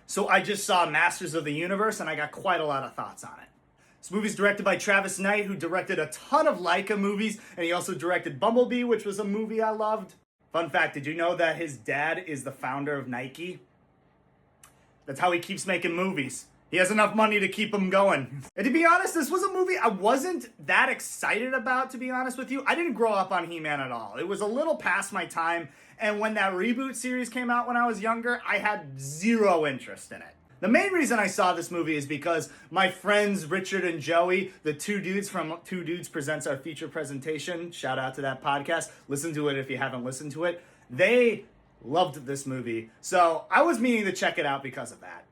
So I just saw Masters of the Universe and I got quite a lot of thoughts on it. This movie's directed by Travis Knight, who directed a ton of Laika movies, and he also directed Bumblebee, which was a movie I loved. Fun fact, did you know that his dad is the founder of Nike? That's how he keeps making movies. He has enough money to keep him going. And to be honest, this was a movie I wasn't that excited about, to be honest with you. I didn't grow up on He-Man at all. It was a little past my time, and when that reboot series came out when I was younger, I had zero interest in it. The main reason I saw this movie is because my friends Richard and Joey, the two dudes from Two Dudes Presents Our Feature Presentation, shout out to that podcast, listen to it if you haven't listened to it, they loved this movie. So I was meaning to check it out because of that.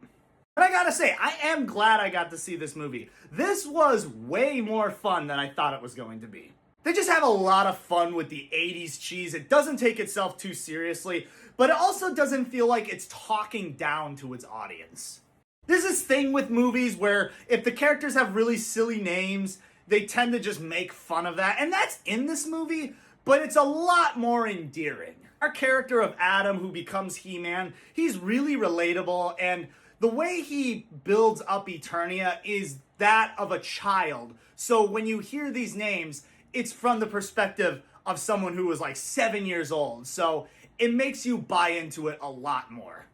And I gotta say, I am glad I got to see this movie. This was way more fun than I thought it was going to be. They just have a lot of fun with the 80s cheese. It doesn't take itself too seriously, but it also doesn't feel like it's talking down to its audience. There's this thing with movies where if the characters have really silly names, they tend to just make fun of that. And that's in this movie, but it's a lot more endearing. Our character of Adam, who becomes He-Man, he's really relatable, and the way he builds up Eternia is that of a child. So when you hear these names, it's from the perspective of someone who was like 7 years old. So it makes you buy into it a lot more.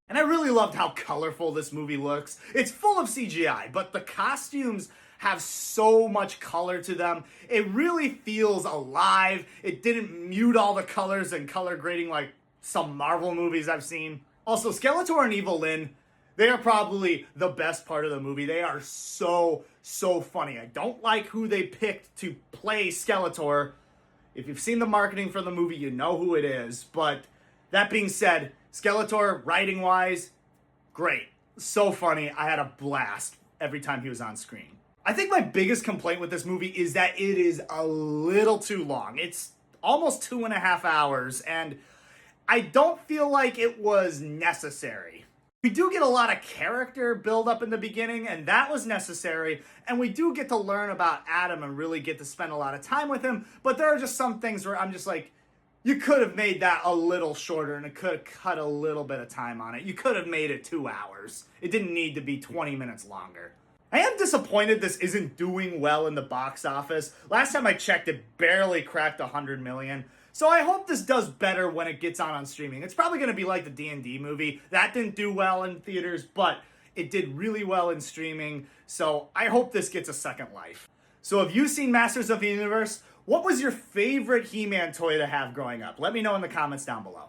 And I really loved how colorful this movie looks. It's full of CGI, but the costumes have so much color to them. It really feels alive. It didn't mute all the colors and color grading like some Marvel movies I've seen. Also, Skeletor and Evil Lyn, they are probably the best part of the movie. They are so funny. I don't like who they picked to play Skeletor. If you've seen the marketing for the movie, you know who it is. But that being said, Skeletor, writing-wise, great. So funny. I had a blast every time he was on screen. I think my biggest complaint with this movie is that it is a little too long. It's almost 2.5 hours, and I don't feel like it was necessary. We do get a lot of character build up in the beginning, and that was necessary, and we do get to learn about Adam and really get to spend a lot of time with him, but there are just some things where I'm just like, you could have made that a little shorter, and it could have cut a little bit of time on it. You could have made it 2 hours. It didn't need to be 20 minutes longer. I am disappointed this isn't doing well in the box office. Last time I checked, it barely cracked 100 million. So I hope this does better when it gets on streaming. It's probably going to be like the D&D movie. That didn't do well in theaters, but it did really well in streaming. So I hope this gets a second life. So have you seen Masters of the Universe? What was your favorite He-Man toy to have growing up? Let me know in the comments down below.